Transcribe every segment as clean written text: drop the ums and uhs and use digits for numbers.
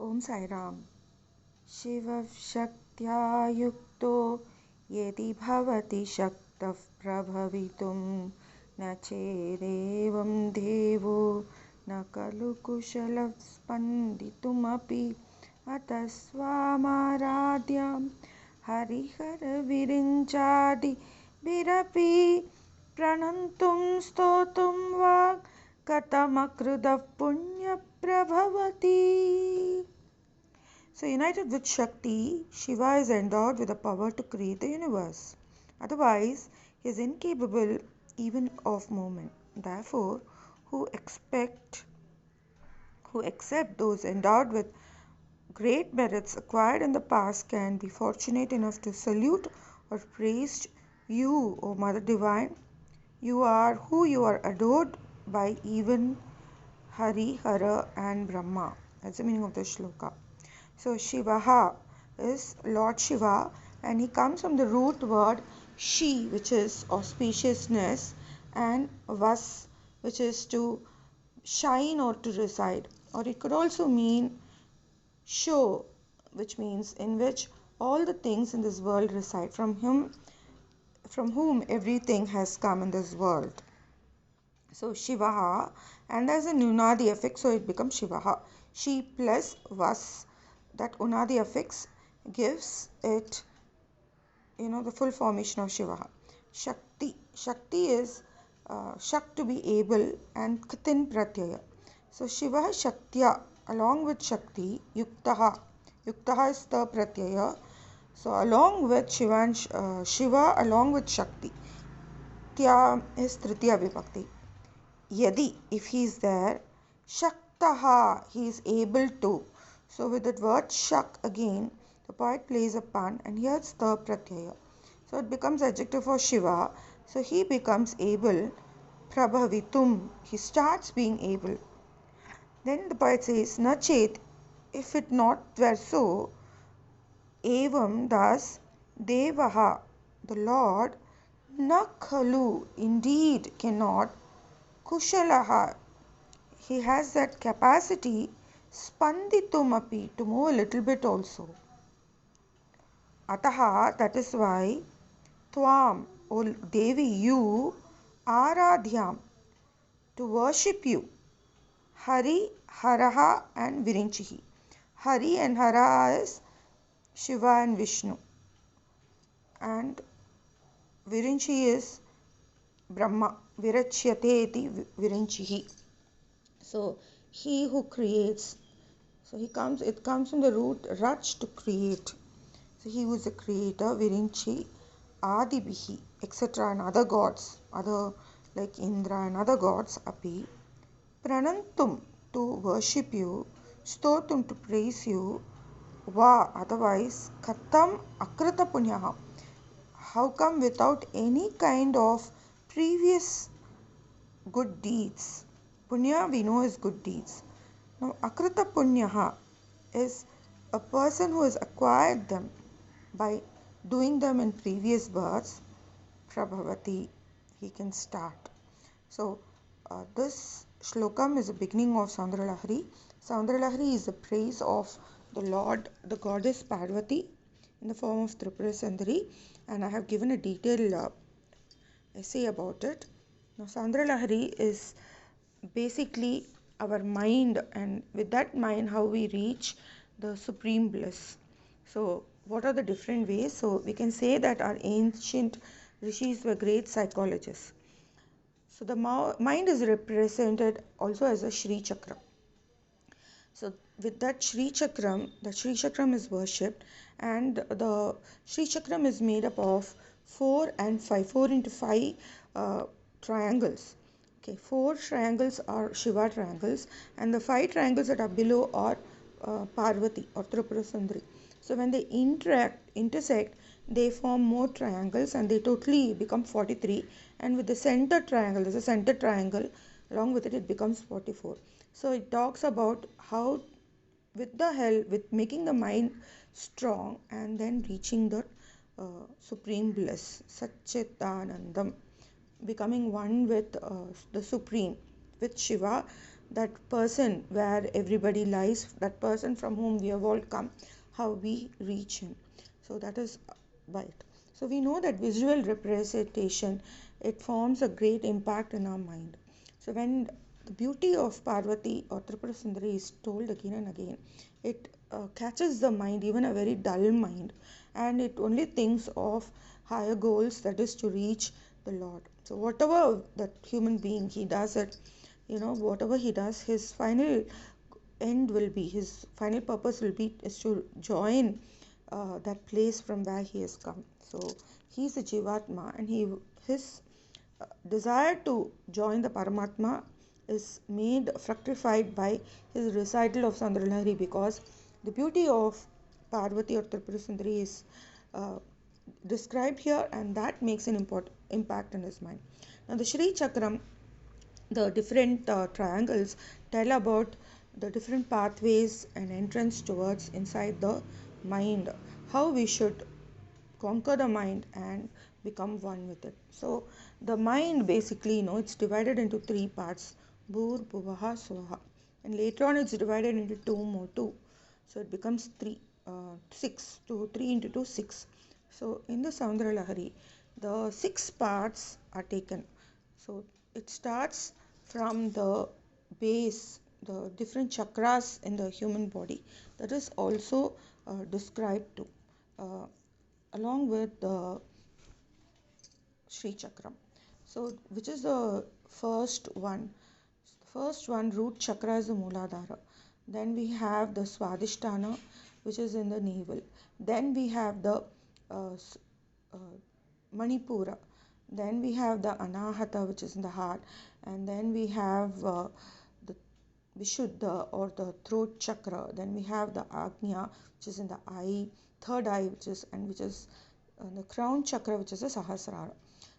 Om Sai Ram. शिवशक्त्या युक्तो यदि भवति शक्तः प्रभवितुं न चेदेवं देवो न खलु कुशलः स्पन्दितुमपि अतः स्वामाराध्यां हरिहरविरिञ्चादिभिरपि प्रणन्तुं स्तोतुं वा कथमकृतः पुण्यप्रभवति. So, united with Shakti, Shiva is endowed with the power to create the universe. Otherwise, he is incapable even of movement. Therefore, who accept those endowed with great merits acquired in the past can be fortunate enough to salute or praise you, O Mother Divine. You are who you are adored by even Hari, Hara and Brahma. That's the meaning of the shloka. So Shivaha is Lord Shiva, and he comes from the root word Shi, which is auspiciousness, and Vas, which is to shine or to reside. Or it could also mean show, which means in which all the things in this world reside, from whom everything has come in this world. So Shivaha, and there's a Unadi affix, so it becomes Shivaha. She plus Vas, that Unadi affix gives it, the full formation of Shivaha. Shakti is Shak, to be able, and Ktin Pratyaya. So Shiva Shaktya, along with Shakti, Yuktaha. Yuktaha is the Pratyaya. So along with Shiva along with Shakti. Tya is Tritiya Vibhakti. Yadi, if he is there, Shaktaha, he is able to. So with that word Shak again, the poet plays a pun, and here it's the pratyaya. So it becomes adjective for Shiva. So he becomes able. Prabhavitum, he starts being able. Then the poet says, Nachet, if it not were so, evam, thus, Devaha, the Lord, Nakhalu, indeed cannot, Kushalaha, he has that capacity, Spanditumapi, to move a little bit also. Ataha, that is why, Tvam, O Devi, you, Aradhyam, to worship you, Hari, Haraha and Virinchihi. Hari and Hara is Shiva and Vishnu, and Virinchi is Brahma. Virachyate iti Virinchihi. So he who creates, so it comes from the root Rach, to create. So he who is the creator, Virinchi, Adibihi, etc. and other gods, other like Indra and other gods, Api, Pranantum, to worship you, Stotum, to praise you, Va, otherwise, Katam Akrita Punyaha, how come without any kind of previous good deeds? Punya we know is good deeds. Now Akrita Punyaha is a person who has acquired them by doing them in previous births. Prabhavati, he can start. So this shlokam is the beginning of Saundaralahari. Saundaralahari is the praise of the Lord, the goddess Parvati, in the form of Tripura Sundari, and I have given a detailed essay about it. Now Saundaralahari is basically our mind, and with that mind how we reach the supreme bliss. So what are the different ways? So we can say that our ancient rishis were great psychologists. So the mind is represented also as a Shri Chakra. So with that Shri Chakram, the Shri Chakram is worshipped, and the Shri Chakram is made up of 4 and 5, 4 into 5 triangles. Okay, 4 triangles are Shiva triangles, and the 5 triangles that are below are Parvati or Tripura Sundari. So when they intersect, they form more triangles, and they totally become 43. And with the center triangle, there's a center triangle, along with it becomes 44. So it talks about how with making the mind strong and then reaching the supreme bliss, Satchitanandam, becoming one with the supreme, with Shiva, that person where everybody lies, that person from whom we have all come, how we reach him. So that is right. So we know that visual representation, it forms a great impact in our mind. So when the beauty of Parvati or Tripura Sundari is told again and again, it catches the mind, even a very dull mind, and it only thinks of higher goals, that is to reach the Lord. So whatever that human being he does it, whatever he does, his final end will be, his final purpose will be is to join that place from where he has come. So he is a Jivatma, and his desire to join the Paramatma is made fructified by his recital of Saundaralahari, because the beauty of Parvati or Tripura Sundari is uh, described here, and that makes an important impact in his mind. Now the Shri Chakram, the different triangles tell about the different pathways and entrance towards inside the mind, how we should conquer the mind and become one with it. So the mind basically, it's divided into three parts: Bhur, Bhuvaha, Swaha, and later on it's divided into two. So it becomes six. 3 into 2, 6. So in the Saundara Lahari, the 6 parts are taken. So it starts from the base, the different chakras in the human body, that is also described too, uh, along with the Sri Chakram. So which is the first one? The first one, root chakra, is the Mooladhara. Then we have the Swadhisthana, which is in the navel. Then we have the uh, uh, Manipura. Then we have the Anahata, which is in the heart. And then we have the Vishuddha, or the throat chakra. Then we have the Agnya, which is in the eye, third eye, which is the crown chakra, which is the Sahasrara.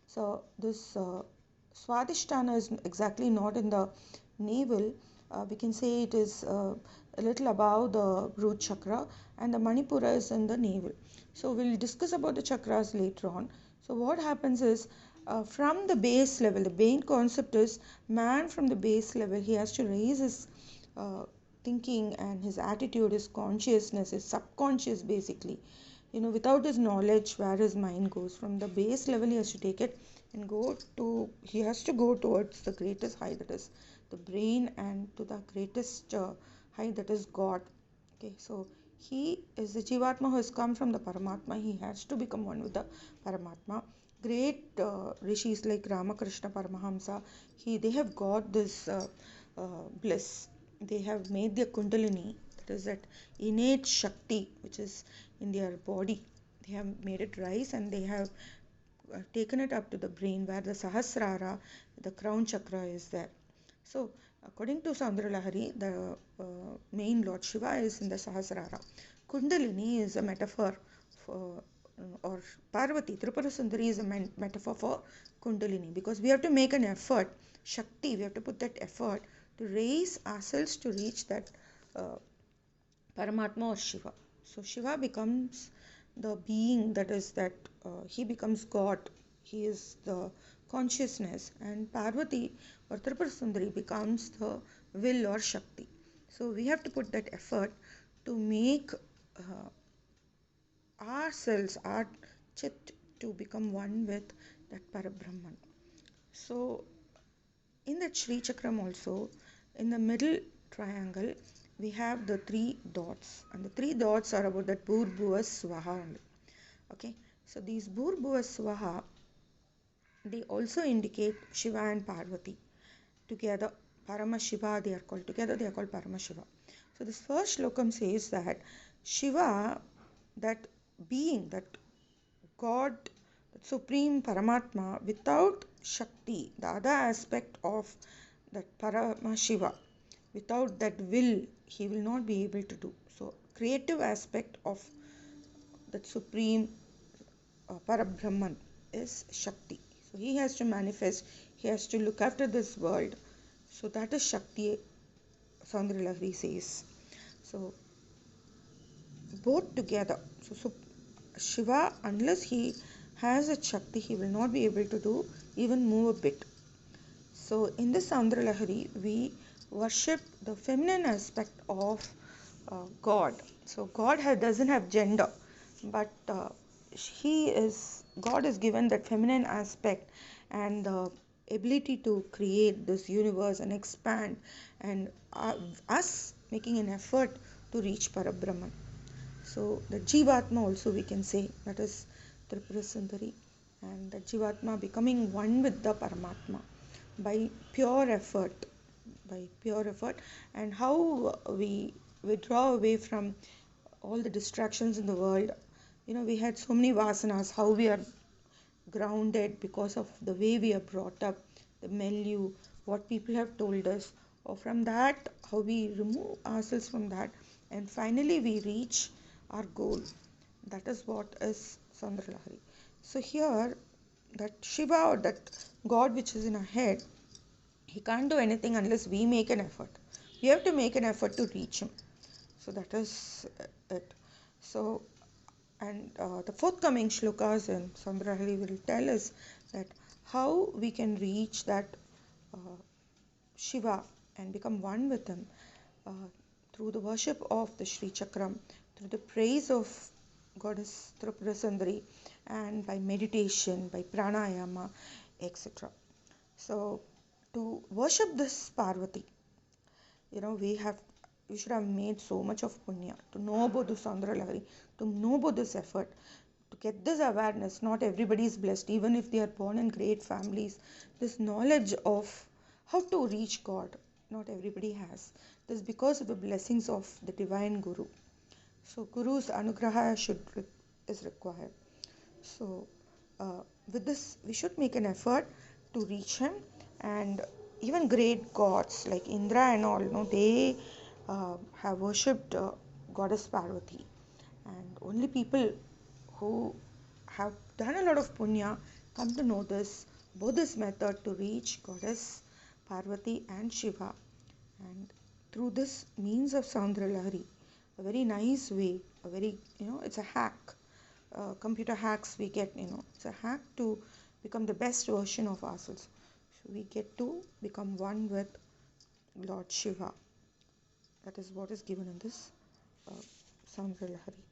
So this Swadhisthana is exactly not in the navel. We can say it is a little above the root chakra, and the Manipura is in the navel. So we'll discuss about the chakras later on. So what happens is, from the base level, the main concept is, man from the base level, he has to raise his thinking and his attitude, his consciousness, his subconscious basically. Without his knowledge, where his mind goes from the base level, he has to take it and he has to go towards the greatest height, that is the brain, and to the greatest height, that is God. Okay, so he is the Jivatma who has come from the Paramatma. He has to become one with the Paramatma. Great rishis like Ramakrishna Paramahamsa, they have got this bliss. They have made their Kundalini, that is that innate Shakti which is in their body. They have made it rise, and they have taken it up to the brain, where the Sahasrara, the crown chakra, is there. So according to Saundaralahari, the main Lord Shiva is in the Sahasrara. Kundalini is a metaphor for, or Parvati, Tripura Sundari is a metaphor for Kundalini, because we have to make an effort, Shakti, we have to put that effort to raise ourselves to reach that Paramatma or Shiva. So Shiva becomes the being, that is that he becomes God. He is the consciousness, and Parvati or Tripura Sundari becomes the will or Shakti. So we have to put that effort to make ourselves, our chit, to become one with that Parabrahman. So in that Sri Chakram also, in the middle triangle, we have the 3 dots, and the 3 dots are about that Bhur Bhuva Swaha only. Okay, so these Bhur Bhuva Swaha, they also indicate Shiva and Parvati together. Paramashiva, they are called together, they are called Paramashiva. So this first slokam says that Shiva, that being, that God, that supreme Paramatma, without Shakti, the other aspect of that Paramashiva, without that will, he will not be able to do. So creative aspect of that supreme Parabrahman is Shakti. So he has to manifest, he has to look after this world. So that is Shakti, Saundaralahari says. So both together. So Shiva, unless he has a Shakti, he will not be able to do even move a bit. So in the Saundaralahari, we worship the feminine aspect of God. So God doesn't have gender, but God is given that feminine aspect and the ability to create this universe and expand, and us making an effort to reach Parabrahman. So the Jivatma also we can say, that is Tripura Sundari, and the Jivatma becoming one with the Paramatma by pure effort, and how we withdraw away from all the distractions in the world. We had so many vasanas, how we are grounded because of the way we are brought up, the milieu, what people have told us, or from that, how we remove ourselves from that, and finally we reach our goal. That is what is Saundaralahari. So here, that Shiva, or that God which is in our head, he can't do anything unless we make an effort. We have to make an effort to reach him. So that is it. So, and the forthcoming shlokas in Saundaralahari will tell us that how we can reach that uh, Shiva and become one with him uh, through the worship of the Sri Chakram, through the praise of Goddess Tripura Sundari, and by meditation, by pranayama, etc. So, to worship this Parvati, we should have made so much of punya to know about the Saundaralahari, to know about this effort, to get this awareness. Not everybody is blessed, even if they are born in great families. This knowledge of how to reach God, not everybody has. This is because of the blessings of the divine Guru. So Guru's anugraha is required. So with this, we should make an effort to reach him. And even great gods like Indra and all, they have worshipped Goddess Parvati. And only people who have done a lot of punya come to know both this method to reach Goddess Parvati and Shiva. And through this means of Saundaralahari, a very nice way, it's a hack. Computer hacks we get, it's a hack to become the best version of ourselves. So we get to become one with Lord Shiva. That is what is given in this Saundaralahari.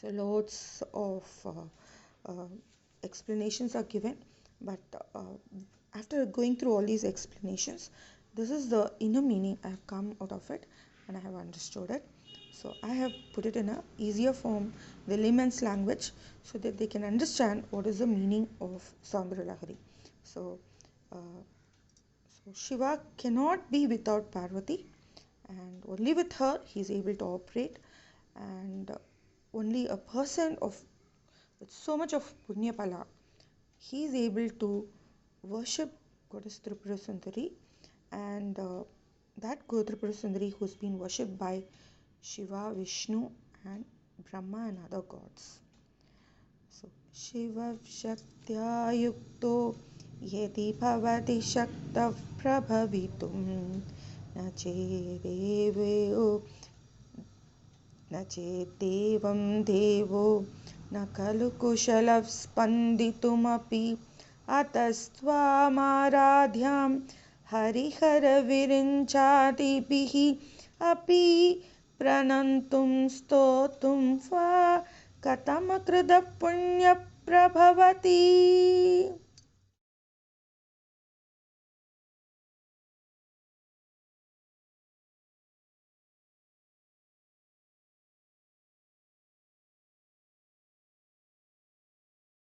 So loads of explanations are given, but after going through all these explanations, this is the inner meaning I have come out of it, and I have understood it. So I have put it in a easier form, the layman's language, so that they can understand what is the meaning of Saundaralahari. So, so Shiva cannot be without Parvati, and only with her he is able to operate. And only a person with so much of punya pala, he is able to worship Goddess Tripura Sundari, and that Tripura Sundari who has been worshipped by Shiva, Vishnu, and Brahma and other gods. So Shiva Shaktya Yukto Yeti Bhavati Shaktav Prabhavitum Nachedevo Nachedevam Devo न खलु कुशलः स्पन्दितुमपि अतस्त्वामाराध्यां हरिहरविरिञ्चादिभिः अपि प्रणन्तुं स्तोतुं वा कथमकृतः पुण्यप्रभवति.